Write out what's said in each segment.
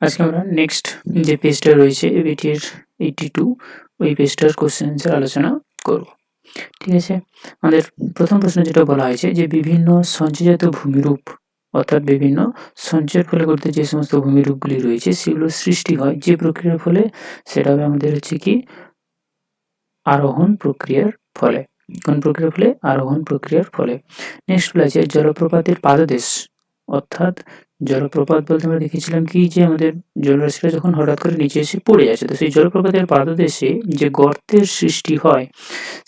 আজকে আমরা নেক্সট যে পেজটা রয়েছে এবিটির 82 ওই পেজটার কোশ্চেন অ্যান্সার আলোচনা করব। ঠিক আছে, আমাদের প্রথম প্রশ্ন যেটা বলা হয়েছে যে বিভিন্ন সঞ্চয়জাত ভূমিরূপ অর্থাৎ বিভিন্ন সঞ্চয়ের ফলে করতে যে সমস্ত ভূমিরূপগুলি রয়েছে সেগুলো সৃষ্টি হয় যে প্রক্রিয়ার ফলে, সেটা হবে আমাদের হচ্ছে কি আরোহণ প্রক্রিয়ার ফলে। কোন প্রক্রিয়ার ফলে? আরোহণ প্রক্রিয়ার ফলে। নেক্সট বলা আছে জলপ্রপাতের পাদদেশ, অর্থাৎ জলপ্রপাত বলতে আমরা দেখেছিলাম কি যে আমাদের জলরাশিটা যখন হঠাৎ করে নিচে এসে পড়ে যাচ্ছে, তো সেই জলপ্রপাতের পাদদেশে যে গর্তের সৃষ্টি হয়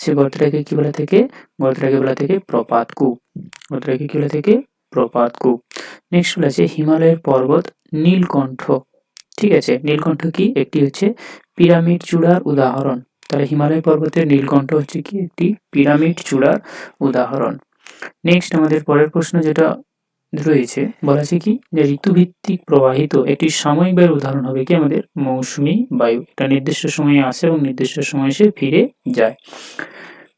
সেই গর্তটাকে কি বলা থেকে? গর্তটাকে বলা থেকে প্রপাত কূপ। গর্তটাকে কি বলা থেকে? প্রপাত কূপ। নেক্সট বলা আছে হিমালয়ের পর্বত নীলকণ্ঠ। ঠিক আছে, নীলকণ্ঠ কি? একটি হচ্ছে পিরামিড চূড়ার উদাহরণ। তাহলে হিমালয় পর্বতের নীলকণ্ঠ হচ্ছে কি? একটি পিরামিড চূড়ার উদাহরণ। নেক্সট আমাদের পরের প্রশ্ন যেটা রয়েছে বলা আছে কি যে ঋতুভিত্তিক প্রবাহিত একটি সাময়িক বায়ুর উদাহরণ হবে কি? আমাদের মৌসুমী বায়ু। এটা নির্দিষ্ট সময়ে আসে এবং নির্দিষ্ট সময়ে এসে ফিরে যায়।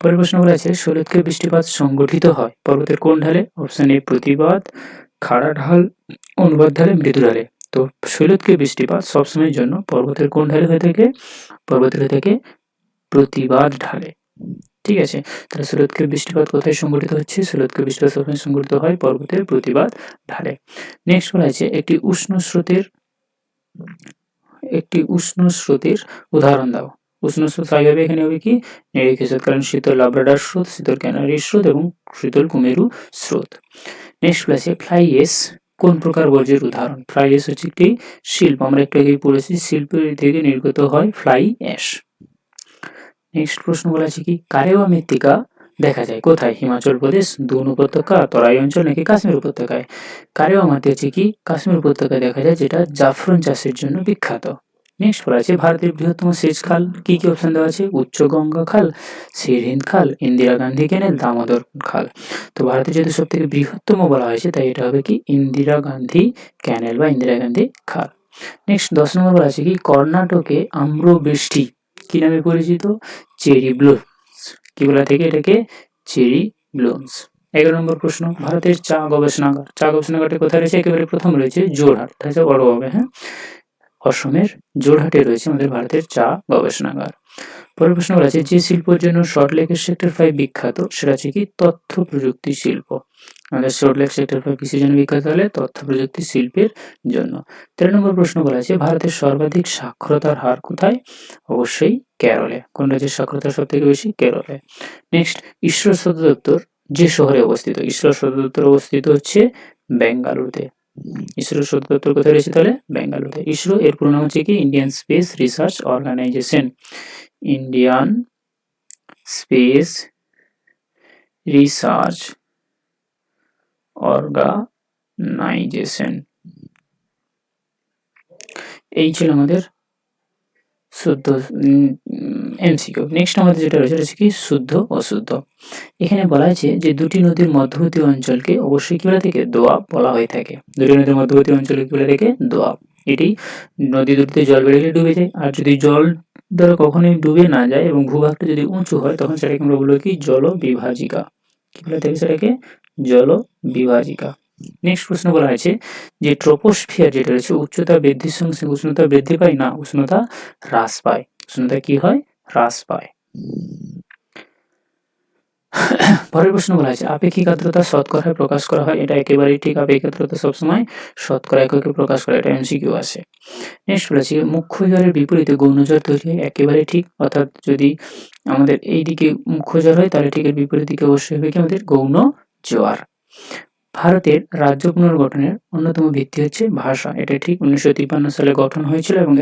পরের প্রশ্ন বলা আছে শৈলক্ষে বৃষ্টিপাত সংগঠিত হয় পর্বতের কোন ঢালে? অপশন এ প্রতিবাদ, খাড়া ঢাল, অনুবাদ ঢালে, মৃদু ঢালে। তো শৈলক্ষে বৃষ্টিপাত সবসময়ের জন্য পর্বতের কোন ঢালে হয়ে থাকে? পর্বতের হয়ে থাকে প্রতিবাদ ঢালে। ঠিক আছে, তাহলে শৈলক্ষে বৃষ্টিপাত কোথায় সংঘটিত হচ্ছে? শৈলক্ষে বৃষ্টিপাত সবসময় সংঘটিত হয় পর্বতের প্রতিবাদ ঢালে। নেক্সট বলা আছে একটি উষ্ণ স্রোতের উদাহরণ দাও। উষ্ণ স্রোত স্বাভাবিকভাবে এখানে হবে কি? নিরিখ স্রোত, কারণ শীতল লাব্রাডার স্রোত, শীতল ক্যানারি স্রোত এবং শীতল কুমেরু স্রোত। নেক্সট বলা আছে ফ্লাই এস কোন প্রকার বর্জ্যের উদাহরণ? ফ্লাই এস হচ্ছে একটি শিল্প, আমরা একটু আগেই পড়েছি, শিল্পের থেকে নির্গত হয় ফ্লাই অ্যাশ। নেক্সট প্রশ্ন বলা আছে কি কারেওয়া মৃত্তিকা দেখা যায় কোথায়? হিমাচল প্রদেশ, দুন উপত্যকা, তরাই অঞ্চল নাকি কাশ্মীর উপত্যকায়? কারেওয়া মাটি হচ্ছে কি? কাশ্মীর উপত্যকায় দেখা যায়, যেটা জাফরান চাষের জন্য বিখ্যাত। নেক্সট বলা আছে ভারতের বৃহত্তম সেচ খাল কি কি? অপশন দেওয়া আছে উচ্চ গঙ্গা খাল, সিরহিন্দ খাল, ইন্দিরা গান্ধী ক্যানেল, দামোদর খাল। তো ভারতের যেহেতু সব থেকে বৃহত্তম বলা হয়েছে তাই এটা হবে কি ইন্দিরা গান্ধী ক্যানেল বা ইন্দিরা গান্ধী খাল। নেক্সট 10 নম্বর বলা আছে কি কর্ণাটকে আম্রবৃষ্টি কি নামে পরিচিত? Cherry blooms. কি বলা থেকে এটাকে? Cherry blooms. 11 নম্বর প্রশ্ন ভারতের চা গবেষণাগার। চা গবেষণাগারটা কোথায় রয়েছে? একেবারে প্রথম রয়েছে যোরহাট, তাহলে বড় হবে। হ্যাঁ, অসমের যোরহাটে রয়েছে আমাদের ভারতের চা গবেষণাগার। পরের প্রশ্ন বলা আছে যে শিল্পের জন্য সল্টলেকের সেক্টর 5 বিখ্যাত সেটা হচ্ছে কি তথ্য প্রযুক্তি শিল্প। আমাদের সল্টলেক সেক্টর 5 কিসের জন্য বিখ্যাত? হলে তথ্য প্রযুক্তি শিল্পের জন্য। 13 নম্বর প্রশ্ন বলা আছে ভারতের সর্বাধিক সাক্ষরতার হার কোথায়? অবশ্যই কেরলে। কোন রাজ্যের সাক্ষরতা সব থেকে বেশি? কেরলে। নেক্সট ইসরো সদর দপ্তর যে শহরে অবস্থিত? ইসরো সদর দপ্তর অবস্থিত হচ্ছে বেঙ্গালুরুতে। ইসরো সদর দপ্তর কোথায় রয়েছে? তাহলে বেঙ্গালুরুতে। ইসরো এর পুরো নাম হচ্ছে কি Indian space research organisation. Indian space research organisation. এই ছিল আমাদের শুদ্ধ এমসিকিউ। নেক্সট আমাদের যেটা রয়েছে সেটা হচ্ছে কি শুদ্ধ অশুদ্ধ। এখানে বলা আছে যে দুটি নদীর মধ্যবর্তী অঞ্চলকে অবশ্যই কি বলা থাকে? দোয়াব বলা হয়ে থাকে। দুটি নদীর মধ্যবর্তী অঞ্চলকে কি বলে থাকে? দোয়াব। এটি নদী দুটিতে জল বেড়ে গেলে ডুবে যায়, আর যদি জল দ্বারা কখনোই ডুবে না যায় এবং ভূভাগটা যদি উঁচু হয় তখন সেটাকে আমরা বলবো কি জলবিভাজিকা। কি বলে থাকে সেটাকে? জলবিভাজিকা। নেক্সট প্রশ্ন বলা হয়েছে যে ট্রপোস্ফিয়ার যেটা রয়েছে উচ্চতা বৃদ্ধির সঙ্গে সঙ্গে উষ্ণতা বৃদ্ধি পায় না, উষ্ণতা হ্রাস পায়। উষ্ণতা কি হয়? হ্রাস পায়। পরের প্রশ্ন বলা হয়েছে আপেক্ষিক আর্দ্রতা শতকরায় প্রকাশ করা হয়। এটা একেবারেই ঠিক, আপেক্ষিক আর্দ্রতা সবসময় শতকরা এককে প্রকাশ করে, এটা এমসিকিউ আছে। নেক্সট বলেছি মুখ্য জ্বরের বিপরীতে গৌণ জ্বর তৈরি হয়। একেবারে ঠিক, অর্থাৎ যদি আমাদের এই দিকে মুখ্য জ্বর হয় তাহলে ঠিক এর বিপরীত দিকে অবশ্যই হবে কি আমাদের গৌণ জ্বর। ভারতের রাজ্য পুনর্গঠনের অন্যতম ভিত্তি হচ্ছে ভাষা। এটা ঠিক, 1953 সালে গঠন হয়েছিল এবং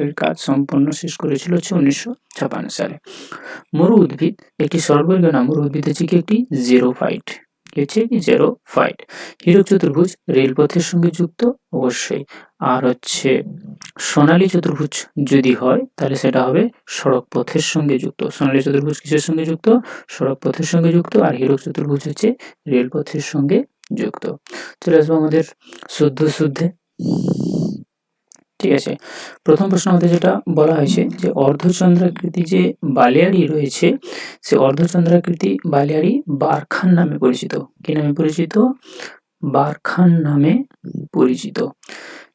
এর কাজ সম্পূর্ণ শেষ করেছিল হচ্ছে 1956 সালে। মরু উদ্ভিদ একটি সর্বর্গীয় নাম। মরু উদ্ভিদ হচ্ছে কি একটি জেরোফাইট। কি হচ্ছে? জেরোফাইট। হীরক চতুর্ভুজ রেলপথের সঙ্গে যুক্ত অবশ্যই। আর হচ্ছে সোনালী চতুর্ভুজ যদি হয় তাহলে সেটা হবে সড়ক পথের সঙ্গে যুক্ত। সোনালী চতুর্ভুজ কিসের সঙ্গে যুক্ত? সড়ক পথের সঙ্গে যুক্ত। আর হীরক চতুর্ভুজ হচ্ছে রেলপথের সঙ্গে যুক্ত। চলে আসবো আমাদের শুদ্ধে। ঠিক আছে, প্রথম প্রশ্ন আমাদের যেটা বলা হয়েছে যে অর্ধচন্দ্রাকৃতি যে বালিয়াড়ি রয়েছে সে অর্ধচন্দ্রাকৃতি বালিয়াড়ি বারখান নামে পরিচিত। কি নামে পরিচিত? বারখান নামে পরিচিত।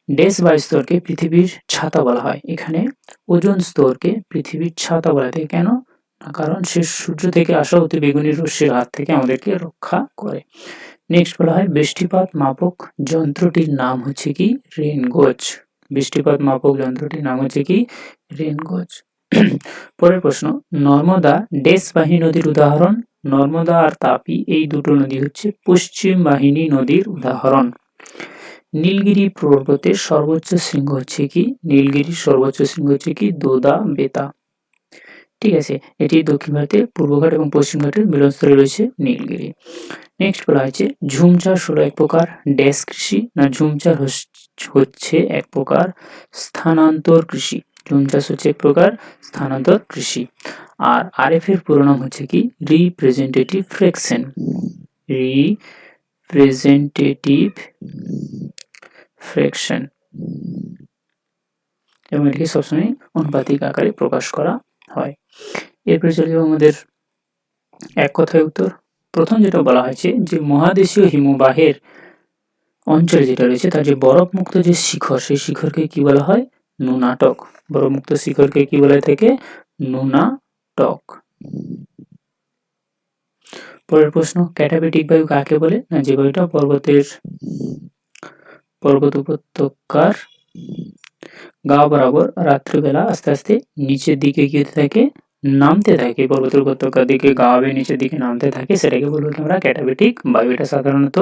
ড্যাশ বা স্তরকে পৃথিবীর ছাতা বলা হয়। এখানে ওজোন স্তরকে পৃথিবীর ছাতা বলা হয়। কেন? কারণ সে সূর্য থেকে আসা অতি বেগুনি রশ্মির হাত থেকে আমাদেরকে রক্ষা করে। নেক্সট বলা হয় বৃষ্টিপাত মাপক যন্ত্রটির নাম হচ্ছে কি? রেন গজ। বৃষ্টিপাত মাপক যন্ত্রটির নাম হচ্ছে কি? রেন গজ। পরের প্রশ্ন, নর্মদা ড্যাশ বাহিনী নদীর উদাহরণ? নর্মদা আর তাপি এই দুটো নদী হচ্ছে পশ্চিম বাহিনী নদীর উদাহরণ। নীলগিরি পর্বতের সর্বোচ্চ শৃঙ্গ হচ্ছে কি? নীলগিরির সর্বোচ্চ শৃঙ্গ হচ্ছে কি? দোদা বেতা। ঠিক আছে, এটি দক্ষিণ ভারতের পূর্বঘাট এবং পশ্চিমঘাটের মিলনস্থলে রয়েছে নীলগিরি। নেক্সট বলা হয়েছে ঝুম চাষ হলো এক প্রকার ড্যাশ কৃষি? না, ঝুম চাষ হচ্ছে এক প্রকার স্থানান্তর কৃষি। ঝুম চাষ হচ্ছে এক প্রকার স্থানান্তর কৃষি। আর আরএফ এর পুরো নাম হচ্ছে কি? Representative fraction. রিপ্রেজেন্টেটিভ ফ্র্যাকশন, এবং এটিকে সবসময় অনুপাতিক আকারে প্রকাশ করা হয়। এরপরে চলে যাবো আমাদের এক কথায় উত্তর। প্রথম যেটা বলা হয়েছে যে মহাদেশীয় হিমবাহের অঞ্চলে যেটা রয়েছে তার যে বরফমুক্ত যে শিখর, সেই শিখরকে কি বলা হয়? নুনাটক। বরফমুক্ত শিখরকে কি বলা থাকে? নুনাটক। পরের প্রশ্ন, ক্যাটাবেটিক বায়ু কাকে বলে? না, যে বায়ুটা পর্বত উপত্যকার গা বরাবর রাত্রিবেলা আস্তে আস্তে নিচের দিকে কি হতে থাকে? নামতে থাকে। পর্বতের উপত্যকার দিকে গা বেয়ে নিচের দিকে নামতে থাকে, সেটাকে বলবো কি আমরা? ক্যাটাবেটিক বায়ু। এটা সাধারণত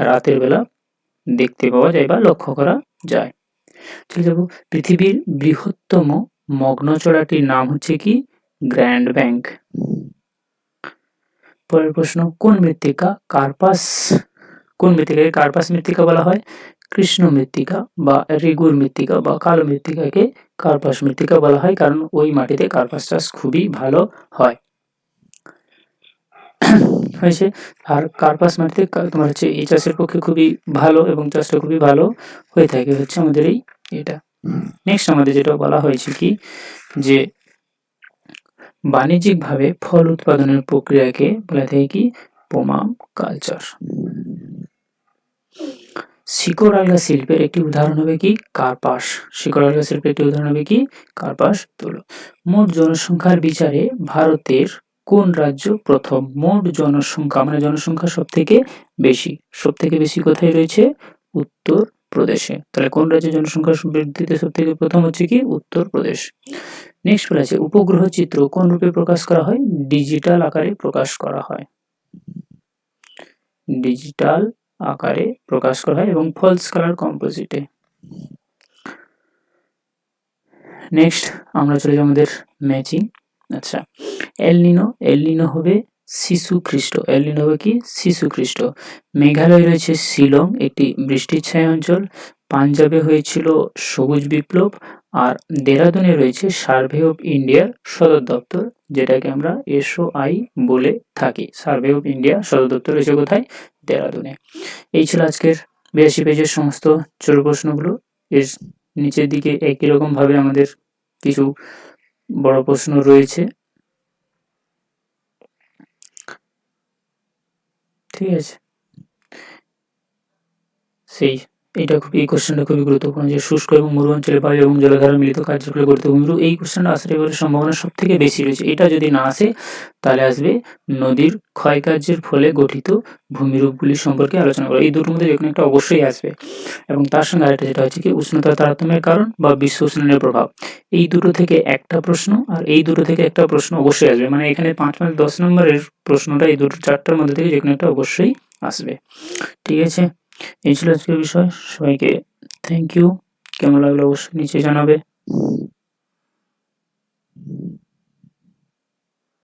রাতের বেলা দেখতে পাওয়া যায় বা লক্ষ্য করা যায়। চলে যাব, পৃথিবীর বৃহত্তম মগ্নচড়াটির নাম হচ্ছে কি? Grand bank. পরের প্রশ্ন, কোন মৃত্তিকাকে কার্পাস মৃত্তিকা বলা হয়? কৃষ্ণ মৃত্তিকা বা রেগুর মৃত্তিকা বা কালো মৃত্তিকাকে কার্পাস মৃত্তিকা বলা হয়, কারণ ওই মাটিতে কার্পাস চাষ খুবই ভালো হয়। হয়েছে। আর কার্পাস মাটিতে তোমার হচ্ছে এই চাষের পক্ষে খুবই ভালো এবং চাষটা খুবই ভালো হয়ে থাকে হচ্ছে আমাদের এটা। নেক্সট আমাদের যেটা বলা হয়েছে কি, যে বাণিজ্যিকভাবে ফল উৎপাদনের প্রক্রিয়াকে বলা থাকে কি? পোমাম কালচার। শিকড় আলগা শিল্পের একটি উদাহরণ হবে কি? কার্পাস। শিকড় আলগা শিল্পের একটি উদাহরণ হবে কি? কার্পাস তুলো। মোট জনসংখ্যার বিচারে ভারতের কোন রাজ্য প্রথম? মোট জনসংখ্যা মানে জনসংখ্যা সব থেকে বেশি কোথায় রয়েছে? উত্তর প্রদেশে। তাহলে কোন রাজ্যে জনসংখ্যা বৃদ্ধিতে সব থেকে প্রথম হচ্ছে কি? উত্তর প্রদেশ। নেক্সট বলেছে উপগ্রহ চিত্র কোন রূপে প্রকাশ করা হয়? ডিজিটাল আকারে প্রকাশ করা হয়। ডিজিটাল আকারে প্রকাশ করা হয় এবং ফলস কালার কম্পোজিটে। নেক্সট আমরা চলে যাব আমাদের ম্যাচিং। আচ্ছা, এলনিনো হবে শিশু খ্রিস্ট। এলনিনো হবে কি? শিশু খ্রিস্ট। মেঘালয় রয়েছে শিলং, একটি বৃষ্টির ছায়া অঞ্চল। পাঞ্জাবে হয়েছিল সবুজ বিপ্লব। আর দেরাদুনে রয়েছে সার্ভে অফ ইন্ডিয়ার সদর দপ্তর, যেটাকে আমরা SOI বলে থাকি। সার্ভে অফ ইন্ডিয়া সদর দপ্তর রয়েছে কোথায়? দেরাদুনে। এই ছিল আজকের 82 পেজের সমস্ত ছোট প্রশ্নগুলো। এর নিচের দিকে একই রকম ভাবে আমাদের কিছু বড় প্রশ্ন রয়েছে। ঠিক আছে, এই কোশ্চেনটা খুবই গুরুত্বপূর্ণ, যে শুষ্ক এবং মরু অঞ্চলে বায়ু এবং জলধারা মিলিত কার্যকরে গঠিত ভূমিরূপ। এই কোশ্চেনটা আসার এবারে সম্ভাবনা সব থেকে বেশি রয়েছে। এটা যদি না আসে তাহলে আসবে নদীর ক্ষয়কার্যের ফলে গঠিত ভূমিরূপগুলি সম্পর্কে আলোচনা করা। এই দুটোর মধ্যে যে কোনো একটা অবশ্যই আসবে। এবং তার সঙ্গে আরেকটা যেটা হচ্ছে কি, উষ্ণতা তারতম্যের কারণ বা বিশ্ব উষ্ণায়নের প্রভাব। এই দুটো থেকে একটা প্রশ্ন আর এই দুটো থেকে একটা প্রশ্ন অবশ্যই আসবে। মানে এখানে 5-10 নম্বরের প্রশ্নটা এই দুটো 4টার মধ্যে থেকে যে কোনো একটা অবশ্যই আসবে। ঠিক আছে, এই ছিল আজকের বিষয়। সবাইকে থ্যাংক ইউ। কেমন লাগলো অবশ্যই নিচে জানাবে।